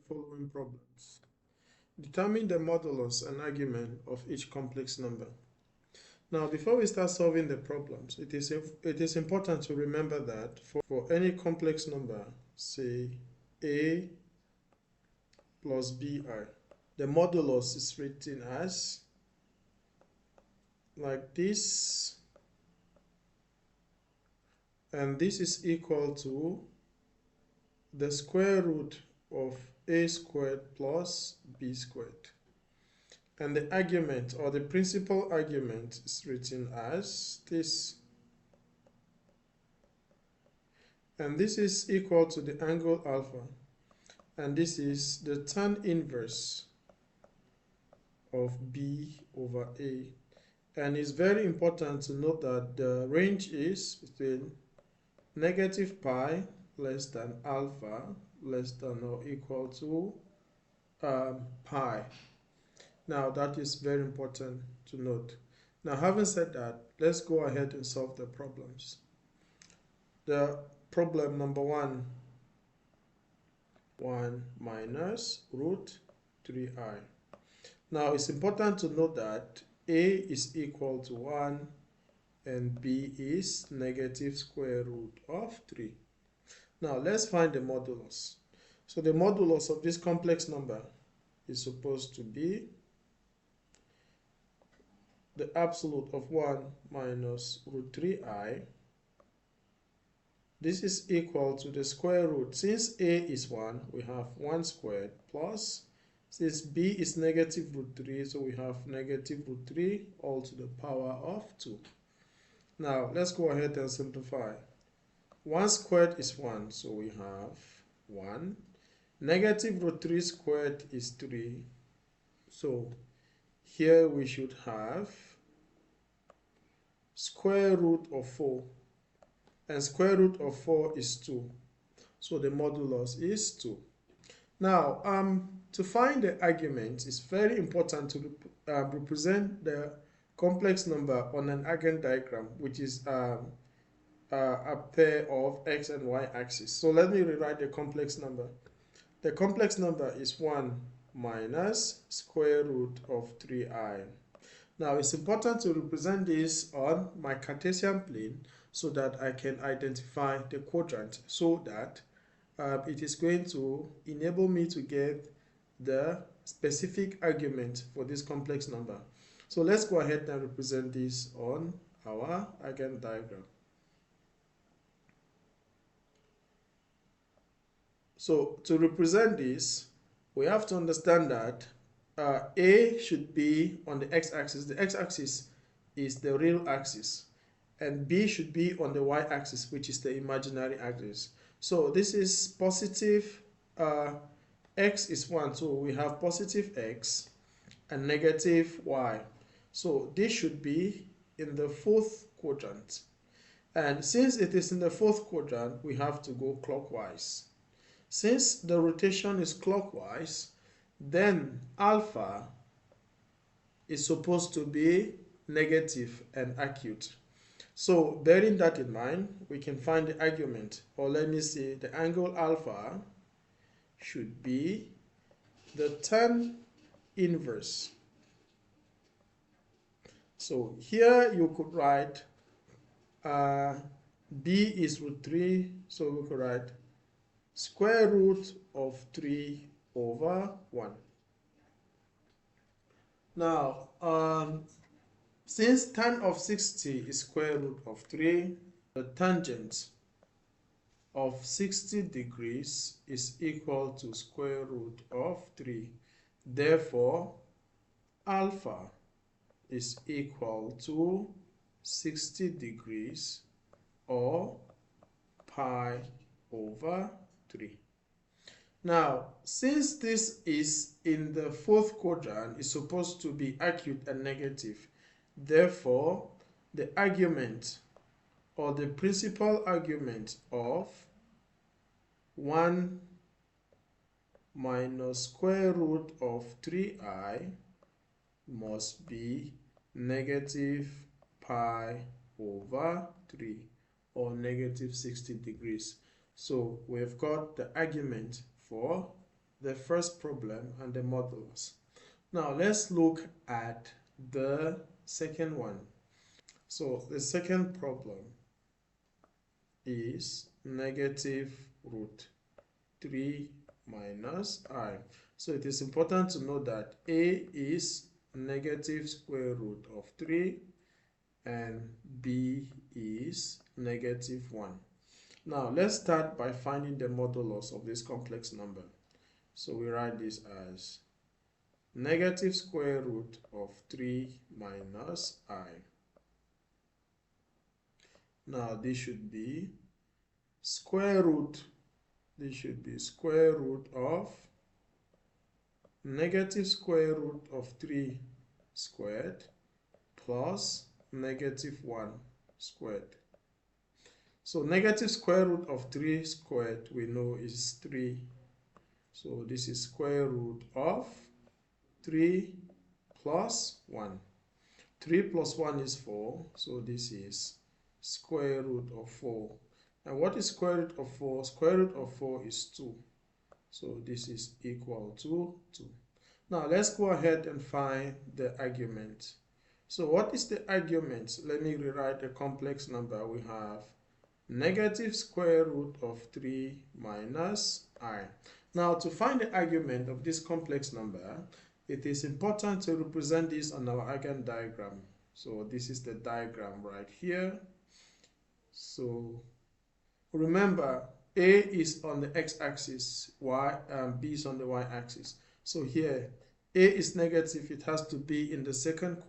following problems. Determine the modulus and argument of each complex number. Now, before we start solving the problems, it is important to remember that for any complex number, say a plus bi, the modulus is written as like this, and this is equal to the square root of a squared plus b squared. And the argument or the principal argument is written as this. And this is equal to the angle alpha. And this is the tan inverse of b over a. And it's very important to note that the range is between negative pi less than alpha less than or equal to pi. Now that is very important to note. Now, having said that, let's go ahead and solve the problems. The problem number 1 minus root 3i. Now it's important to note that a is equal to 1 and b is negative square root of 3. Now let's find the modulus. So the modulus of this complex number is supposed to be the absolute of 1 minus root 3i. This is equal to the square root. Since a is 1, we have 1 squared plus, since b is negative root 3, so we have negative root 3 all to the power of 2. Now let's go ahead and simplify. 1 squared is 1, so we have 1. Negative root 3 squared is 3. So here we should have square root of 4. And square root of 4 is 2. So the modulus is 2. Now, to find the argument, it's very important to represent the complex number on an argument diagram, which is a pair of x and y axis. So let me rewrite the complex number. The complex number is 1 minus square root of 3i. Now it's important to represent this on my Cartesian plane so that I can identify the quadrant, so that it is going to enable me to get the specific argument for this complex number. So let's go ahead and represent this on our argument diagram. So to represent this, we have to understand that a should be on the x-axis. The x-axis is the real axis, and b should be on the y-axis, which is the imaginary axis. So this is positive, x is 1, so we have positive x and negative y. So this should be in the 4th quadrant. And since it is in the 4th quadrant, we have to go clockwise. Since the rotation is clockwise, then alpha is supposed to be negative and acute. So bearing that in mind, we can find the argument, or let me say the angle alpha should be the tan inverse. So here you could write b is root 3, so we could write square root of 3 over 1. Now, since tan of 60 is square root of 3, the tangent of 60 degrees is equal to square root of 3. Therefore, alpha is equal to 60 degrees or pi over 3. Now, since this is in the 4th quadrant, it's supposed to be acute and negative. Therefore, the argument or the principal argument of 1 minus square root of 3i must be negative pi over 3 or negative 60 degrees. So we've got the argument for the first problem and the modulus. Now let's look at the second one. So the second problem is negative root 3 minus I. So it is important to know that A is negative square root of 3 and B is negative 1. Now let's start by finding the modulus of this complex number. So we write this as negative square root of 3 minus I. Now this should be square root. This should be square root of negative square root of 3 squared plus negative 1 squared. So negative square root of 3 squared we know is 3. So this is square root of 3 plus 1. 3 plus 1 is 4. So this is square root of 4. And what is square root of 4? Square root of 4 is 2. So this is equal to 2. Now let's go ahead and find the argument. So what is the argument? Let me rewrite the complex number. We have negative square root of 3 minus I. Now to find the argument of this complex number, it is important to represent this on our eigen diagram. So this is the diagram right here. So remember, A is on the x-axis, B is on the y-axis. So here, A is negative, it has to be in the second,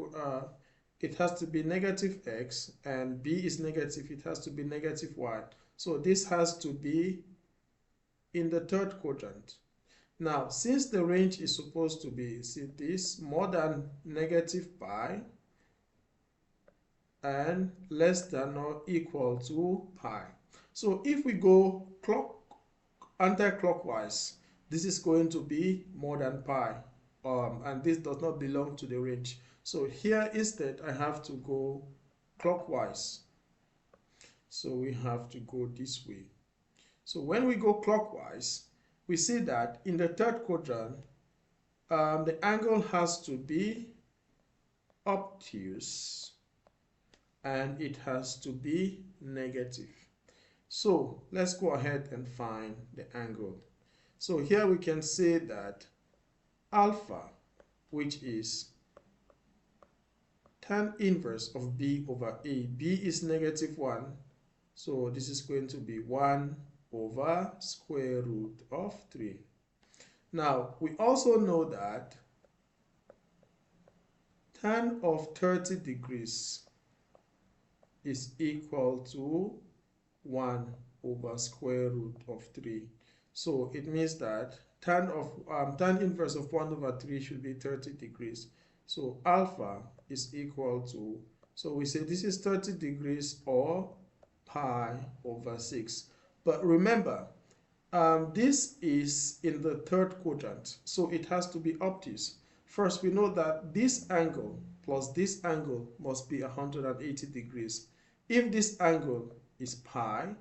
it has to be negative x, and B is negative, it has to be negative y. So this has to be in the third quadrant. Now, since the range is supposed to be, see this, more than negative pi and less than or equal to pi. So if we go anti-clockwise, this is going to be more than pi, and this does not belong to the range. So here instead, I have to go clockwise. So we have to go this way. So when we go clockwise, we see that in the third quadrant, the angle has to be obtuse and it has to be negative. So let's go ahead and find the angle. So here we can say that alpha, which is tan inverse of B over A, B is negative 1. So this is going to be 1 over square root of 3. Now, we also know that tan of 30 degrees is equal to 1 over square root of 3. So it means that tan inverse of 1 over 3 should be 30 degrees. So alpha is equal to, so we say this is 30 degrees or pi over 6. But remember, this is in the third quadrant, so it has to be obtuse. First, we know that this angle plus this angle must be 180 degrees. If this angle is pi,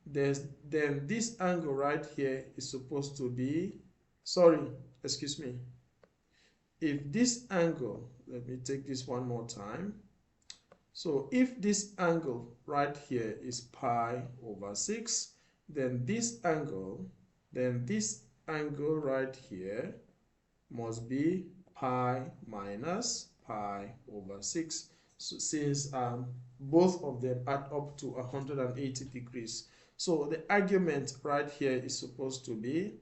then this angle right here is supposed to be, if this angle, let me take this one more time. So if this angle right here is pi over 6, then this angle right here must be pi minus pi over 6. So since both of them add up to 180 degrees. So the argument right here is supposed to be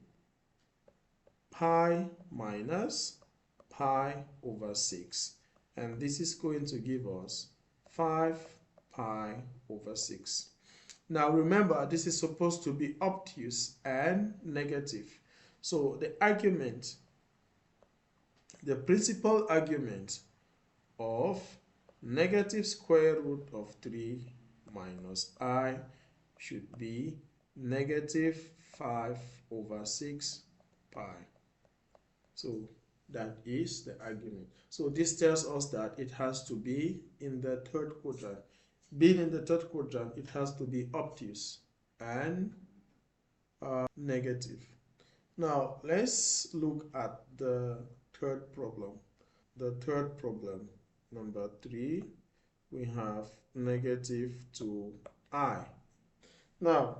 pi minus pi over 6. And this is going to give us 5 pi over 6. Now remember, this is supposed to be obtuse and negative. So the argument, the principal argument of negative square root of 3 minus I should be negative 5 over 6 pi. So that is the argument. So this tells us that it has to be in the third quadrant. Being in the third quadrant, it has to be obtuse and negative. Now let's look at the third problem. The third problem, number 3, we have negative 2i. Now,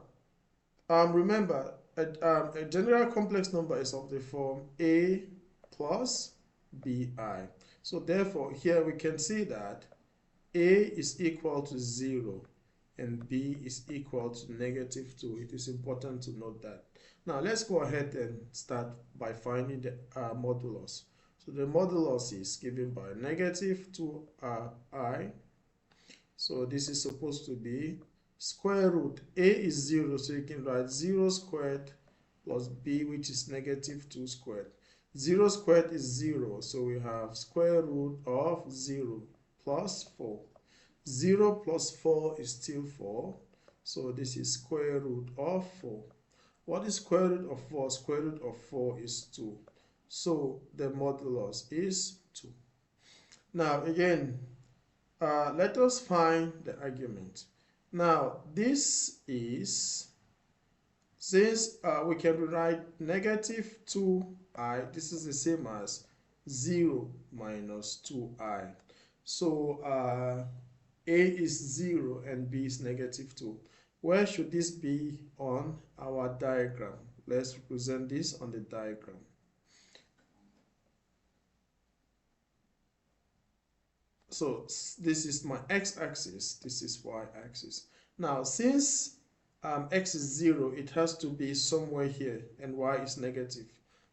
remember, a general complex number is of the form a plus bi. So therefore, here we can see that a is equal to 0 and b is equal to negative 2. It is important to note that. Now, let's go ahead and start by finding the modulus. So the modulus is given by negative 2i. So this is supposed to be square root. A is 0, so you can write 0 squared plus b, which is negative 2 squared. 0 squared is 0, so we have square root of 0 plus 4. 0 plus 4 is still 4, so this is square root of 4. What is square root of 4? Square root of 4 is 2. So the modulus is 2. Now again, let us find the argument. Now this is, since we can write negative 2i, this is the same as 0 minus 2i. So a is 0 and b is negative 2. Where should this be on our diagram? Let's represent this on the diagram. So this is my x-axis, this is y-axis. Now, since x is 0, it has to be somewhere here, and y is negative.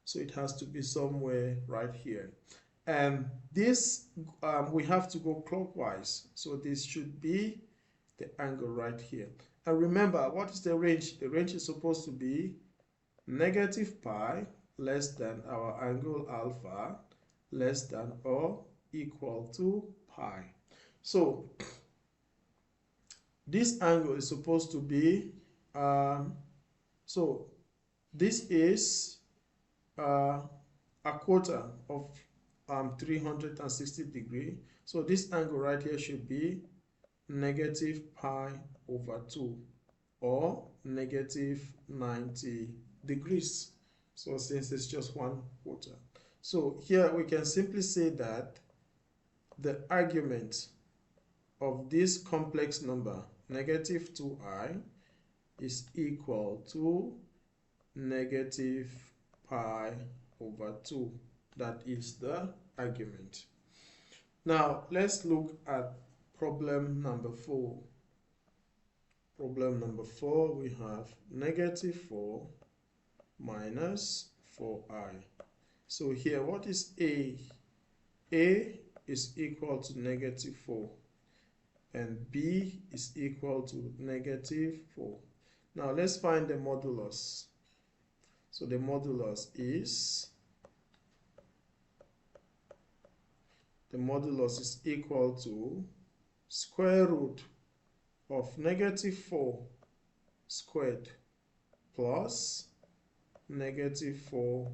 So it has to be somewhere right here. And this, we have to go clockwise. So this should be the angle right here. And remember, what is the range? The range is supposed to be negative pi less than our angle alpha less than or equal to pi. So this angle is supposed to be, so this is a quarter of 360 degrees. So this angle right here should be negative pi over 2 or negative 90 degrees. So since it's just 1/4. So here we can simply say that the argument of this complex number, negative 2i, is equal to negative pi over 2. That is the argument. Now, let's look at problem number 4. Problem number 4, we have negative 4 minus 4i. So here, what is a? A is equal to negative 4 and b is equal to negative 4. Now let's find the modulus. So the modulus is, equal to square root of negative 4 squared plus negative 4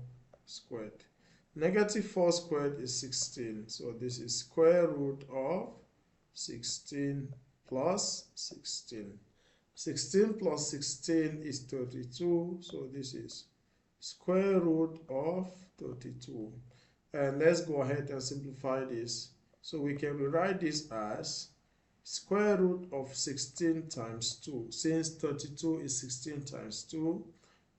squared. Negative 4 squared is 16, so this is square root of 16 plus 16. 16 plus 16 is 32, so this is square root of 32. And let's go ahead and simplify this. So we can rewrite this as square root of 16 times 2, since 32 is 16 times 2,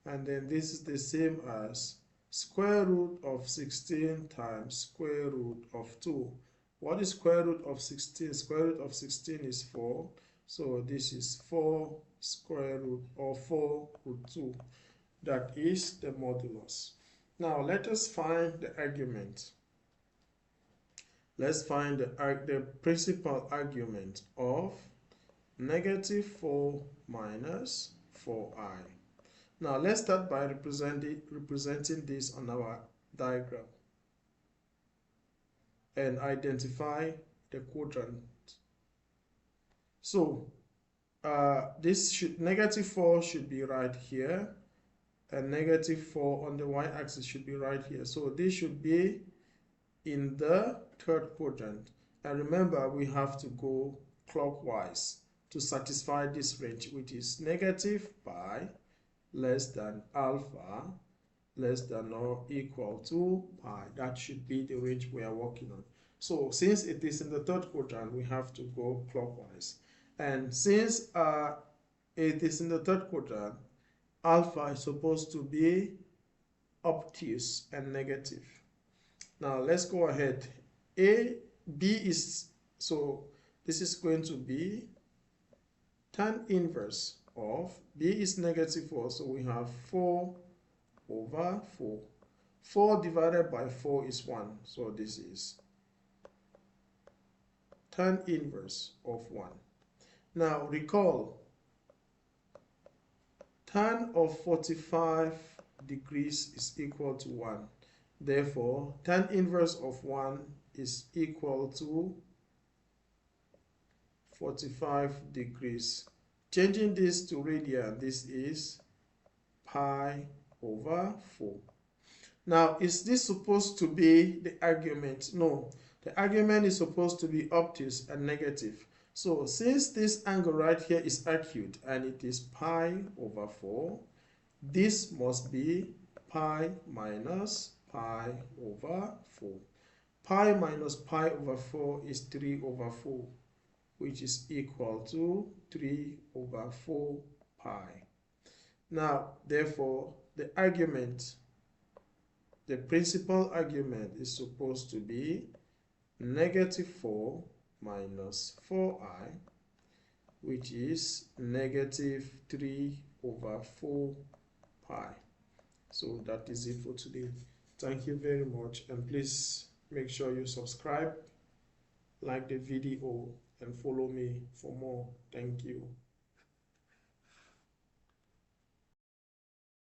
and then this is the same as square root of 16 times square root of 2. What is square root of 16? Square root of 16 is 4. So this is 4 square root or 4 root 2. That is the modulus. Now let us find the argument. Let's find the principal argument of negative 4 minus 4i. Now let's start by representing this on our diagram and identify the quadrant. So negative 4 should be right here, and negative 4 on the y-axis should be right here. So this should be in the third quadrant. And remember, we have to go clockwise to satisfy this range, which is negative pi less than alpha less than or equal to pi. That should be the range we are working on. So since it is in the third quadrant, we have to go clockwise. And since it is in the third quadrant, alpha is supposed to be obtuse and negative. Now let's go ahead. B is, so this is going to be tan inverse of B is -4, so we have 4 over 4. 4 divided by 4 is 1, so this is tan inverse of 1. Now recall, tan of 45 degrees is equal to 1. Therefore, tan inverse of 1 is equal to 45 degrees. Changing this to radian, this is pi over 4. Now, is this supposed to be the argument? No, the argument is supposed to be obtuse and negative. So since this angle right here is acute and it is pi over 4, this must be pi minus pi over 4. Pi minus pi over 4 is 3 over 4, which is equal to 3 over 4 pi. Now, therefore, the argument, the principal argument is supposed to be -4 minus 4i, which is -3 over 4 pi. So that is it for today. Thank you very much, and please make sure you subscribe, like the video, and follow me for more. Thank you.